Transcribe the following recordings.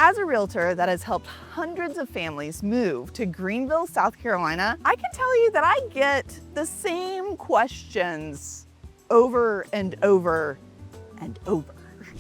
As a realtor that has helped hundreds of families move to Greenville, South Carolina, I can tell you that I get the same questions over and over and over.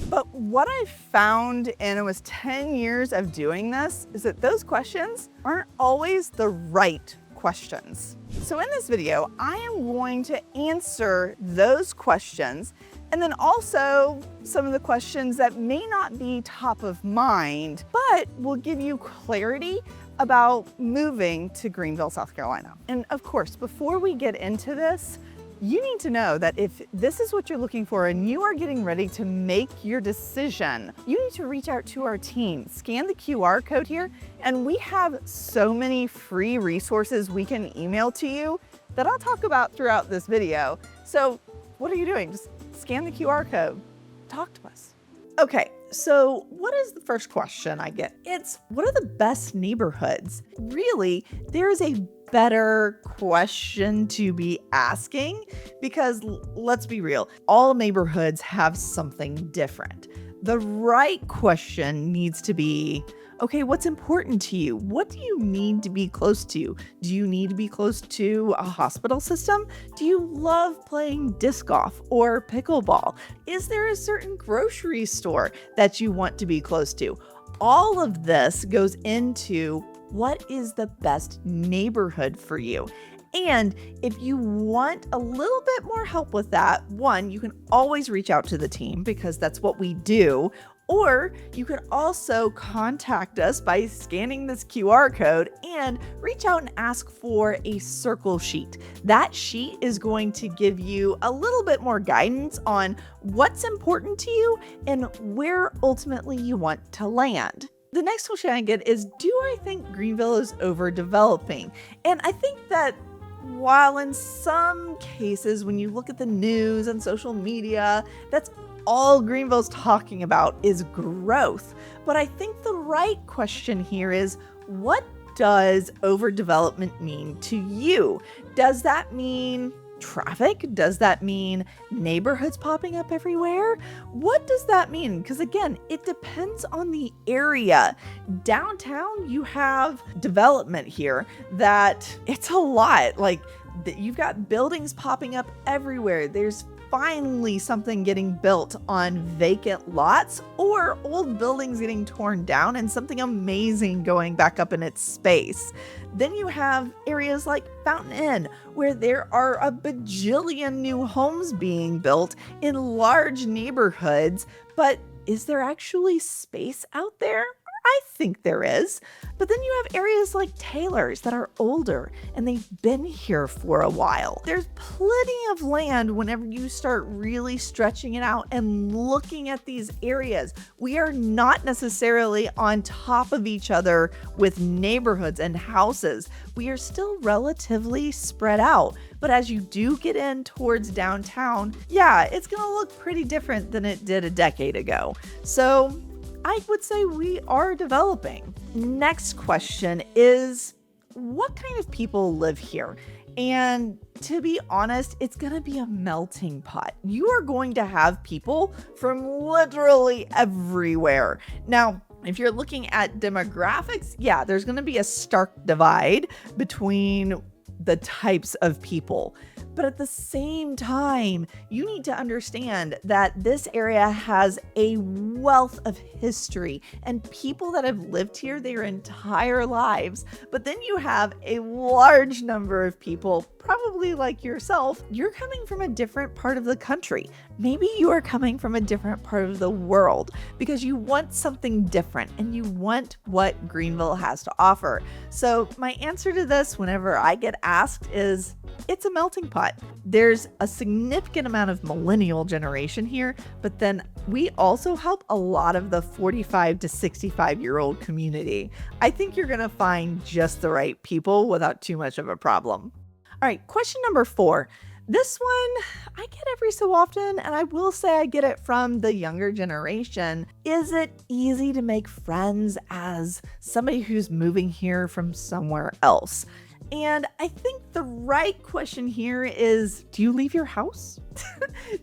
But what I've found in almost 10 years of doing this is that those questions aren't always the right questions. So in this video, I am going to answer those questions, and then also some of the questions that may not be top of mind, but will give you clarity about moving to Greenville, South Carolina. And of course, before we get into this, you need to know that if this is what you're looking for and you are getting ready to make your decision, you need to reach out to our team. Scan the QR code here, and we have so many free resources we can email to you that I'll talk about throughout this video. So what are you doing? Just scan the QR code, talk to us. Okay, so what is the first question I get? It's, what are the best neighborhoods? Really, there's a better question to be asking, because let's be real, all neighborhoods have something different. The right question needs to be, okay, what's important to you? What do you need to be close to? Do you need to be close to a hospital system? Do you love playing disc golf or pickleball? Is there a certain grocery store that you want to be close to? All of this goes into what is the best neighborhood for you. And if you want a little bit more help with that, one, you can always reach out to the team because that's what we do. Or you can also contact us by scanning this QR code and reach out and ask for a circle sheet. That sheet is going to give you a little bit more guidance on what's important to you and where ultimately you want to land. The next question I get is, do I think Greenville is overdeveloping? And I think that while in some cases, when you look at the news and social media, that's all Greenville's talking about is growth. But I think the right question here is, what does overdevelopment mean to you? Does that mean traffic? Does that mean neighborhoods popping up everywhere? What does that mean? Because again, it depends on the area. Downtown, you have development here that it's a lot. Like you've got buildings popping up everywhere. There's finally something getting built on vacant lots or old buildings getting torn down and something amazing going back up in its space. Then you have areas like Fountain Inn, where there are a bajillion new homes being built in large neighborhoods, but is there actually space out there? I think there is. But then you have areas like Taylor's that are older and they've been here for a while. There's plenty of land whenever you start really stretching it out and looking at these areas. We are not necessarily on top of each other with neighborhoods and houses. We are still relatively spread out. But as you do get in towards downtown, yeah, it's going to look pretty different than it did a decade ago. So I would say we are developing. Next question is, what kind of people live here? And to be honest, it's going to be a melting pot. You are going to have people from literally everywhere. Now, if you're looking at demographics, yeah, there's going to be a stark divide between the types of people. But at the same time, you need to understand that this area has a wealth of history and people that have lived here their entire lives. But then you have a large number of people, probably like yourself, you're coming from a different part of the country. Maybe you are coming from a different part of the world because you want something different and you want what Greenville has to offer. So my answer to this whenever I get asked is, it's a melting pot. There's a significant amount of millennial generation here, but then we also help a lot of the 45 to 65-year-old community. I think you're going to find just the right people without too much of a problem. All right, question number 4. This one I get every so often, and I will say I get it from the younger generation. Is it easy to make friends as somebody who's moving here from somewhere else? And I think the right question here is, do you leave your house?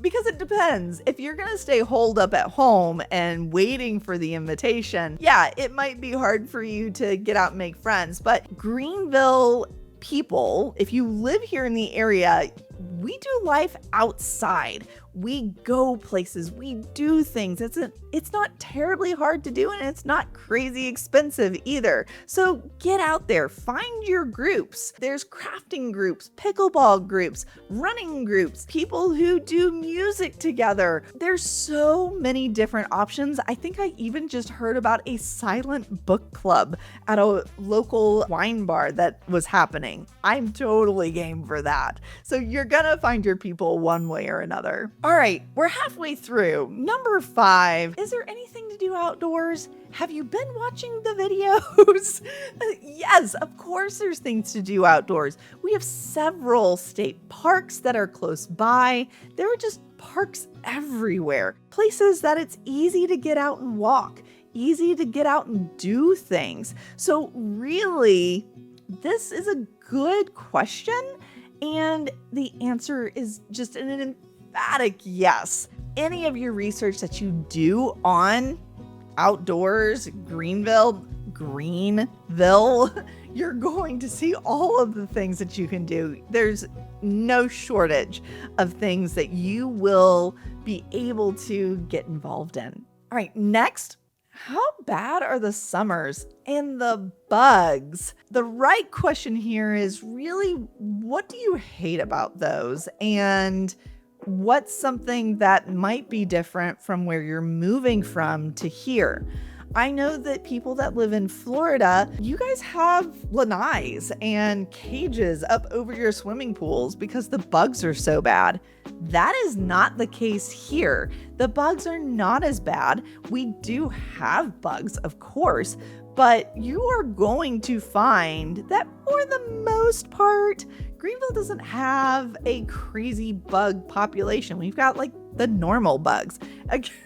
Because it depends. If you're going to stay holed up at home and waiting for the invitation, yeah, it might be hard for you to get out and make friends. But Greenville people, if you live here in the area, we do life outside. We go places, we do things. It's not terribly hard to do, and it's not crazy expensive either. So get out there, find your groups. There's crafting groups, pickleball groups, running groups, people who do music together. There's so many different options. I think I even just heard about a silent book club at a local wine bar that was happening. I'm totally game for that. So you're gonna find your people one way or another. All right, we're halfway through. Number 5, is there anything to do outdoors? Have you been watching the videos? Yes, of course there's things to do outdoors. We have several state parks that are close by. There are just parks everywhere. Places that it's easy to get out and walk, easy to get out and do things. So really, this is a good question. And the answer is just an emphatic yes. Any of your research that you do on outdoors, Greenville, you're going to see all of the things that you can do. There's no shortage of things that you will be able to get involved in. All right, next. How bad are the summers and the bugs? The right question here is really, what do you hate about those? And what's something that might be different from where you're moving from to here? I know that people that live in Florida, you guys have lanais and cages up over your swimming pools because the bugs are so bad. That is not the case here. The bugs are not as bad. We do have bugs, of course, but you are going to find that for the most part, Greenville doesn't have a crazy bug population. We've got like the normal bugs,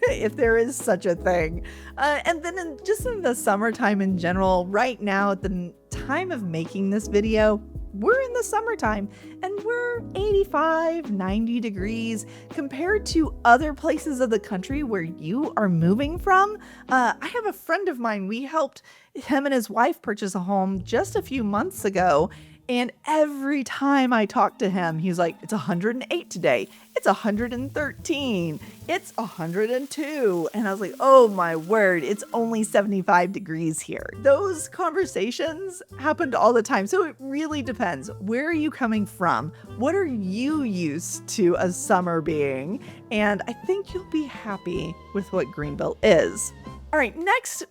if there is such a thing. And then in the summertime in general, right now at the time of making this video, we're in the summertime and we're 85, 90 degrees compared to other places of the country where you are moving from. I have a friend of mine, we helped him and his wife purchase a home just a few months ago. And every time I talk to him, he's like, it's 108 today. It's 113. It's 102. And I was like, oh my word, it's only 75 degrees here. Those conversations happened all the time. So it really depends. Where are you coming from? What are you used to a summer being? And I think you'll be happy with what Greenville is. All right, next.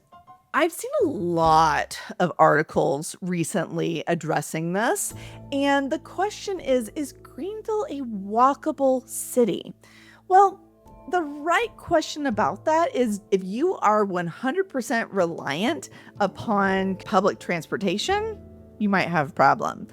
I've seen a lot of articles recently addressing this, and the question is Greenville a walkable city? Well, the right question about that is if you are 100% reliant upon public transportation, you might have a problem.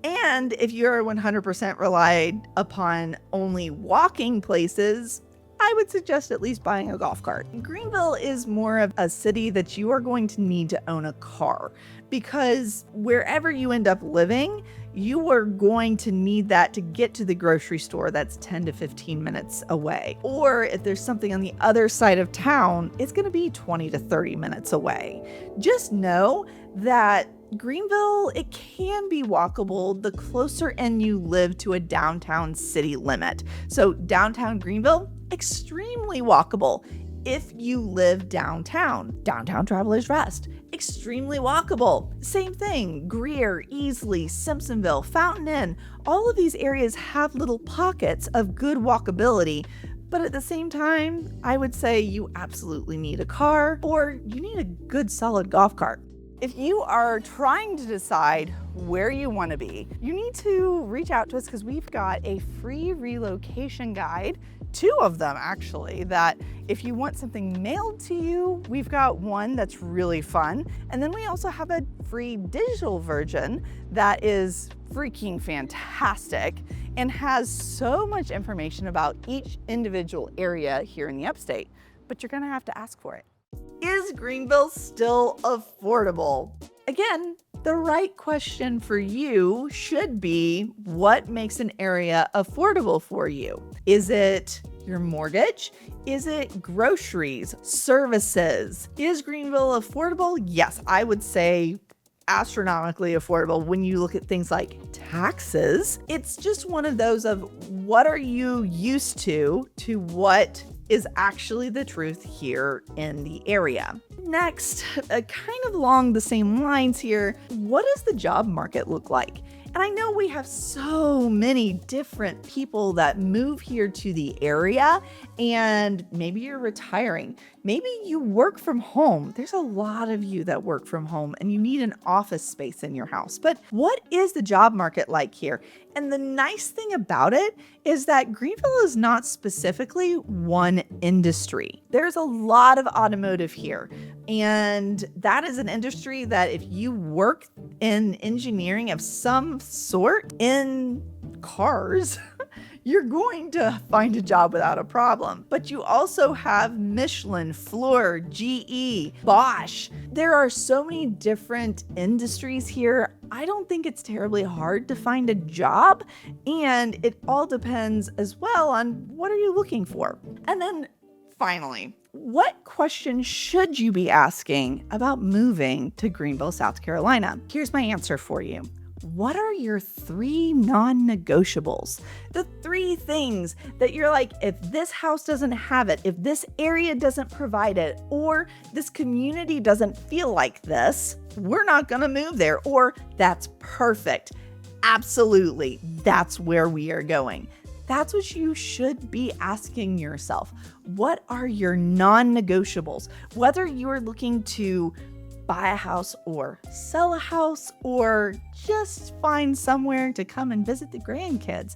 And if you're 100% relied upon only walking places, I would suggest at least buying a golf cart. Greenville is more of a city that you are going to need to own a car because wherever you end up living, you are going to need that to get to the grocery store that's 10 to 15 minutes away. Or if there's something on the other side of town, it's going to be 20 to 30 minutes away. Just know that Greenville, it can be walkable the closer in you live to a downtown city limit. So downtown Greenville, extremely walkable. If you live downtown Travelers Rest, extremely walkable. Same thing, Greer, Easley, Simpsonville, Fountain Inn, all of these areas have little pockets of good walkability. But at the same time, I would say you absolutely need a car or you need a good solid golf cart. If you are trying to decide where you want to be, you need to reach out to us because we've got a free relocation guide, 2 of them actually, that if you want something mailed to you, we've got one that's really fun. And then we also have a free digital version that is freaking fantastic and has so much information about each individual area here in the upstate, but you're gonna have to ask for it. Is Greenville still affordable? Again, The right question for you should be, what makes an area affordable for you? Is it your mortgage? Is it groceries, services? Is Greenville affordable? Yes, I would say astronomically affordable when you look at things like taxes. It's just one of those of what are you used to what is actually the truth here in the area. Next, kind of along the same lines here, what does the job market look like? And I know we have so many different people that move here to the area, and maybe you're retiring. Maybe you work from home. There's a lot of you that work from home and you need an office space in your house. But what is the job market like here? And the nice thing about it is that Greenville is not specifically one industry. There's a lot of automotive here. And that is an industry that if you work in engineering of some sort in cars, you're going to find a job without a problem. But you also have Michelin, Fluor, GE, Bosch. There are so many different industries here. I don't think it's terribly hard to find a job, and it all depends as well on what are you looking for. And then finally, what questions should you be asking about moving to Greenville, South Carolina? Here's my answer for you. What are your 3 non-negotiables? The 3 things that you're like, if this house doesn't have it, if this area doesn't provide it, or this community doesn't feel like this, we're not gonna move there, or that's perfect. Absolutely, that's where we are going. That's what you should be asking yourself. What are your non-negotiables? Whether you are looking to buy a house or sell a house or just find somewhere to come and visit the grandkids,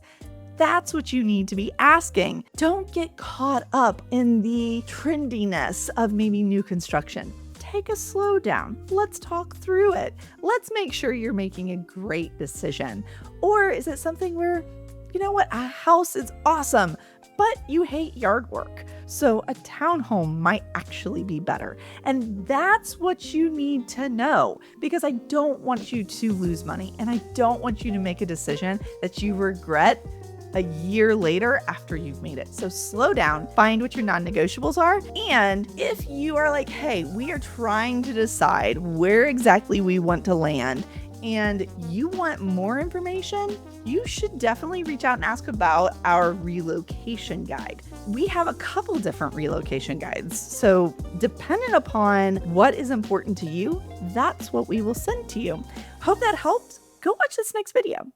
that's what you need to be asking. Don't get caught up in the trendiness of maybe new construction. Take a slow down. Let's talk through it. Let's make sure you're making a great decision. Or is it something where, you know what, a house is awesome, but you hate yard work. So a townhome might actually be better. And that's what you need to know, because I don't want you to lose money and I don't want you to make a decision that you regret a year later after you've made it. So slow down, find what your non-negotiables are. And if you are like, hey, we are trying to decide where exactly we want to land, and you want more information, you should definitely reach out and ask about our relocation guide. We have a couple different relocation guides. So depending upon what is important to you, that's what we will send to you. Hope that helped. Go watch this next video.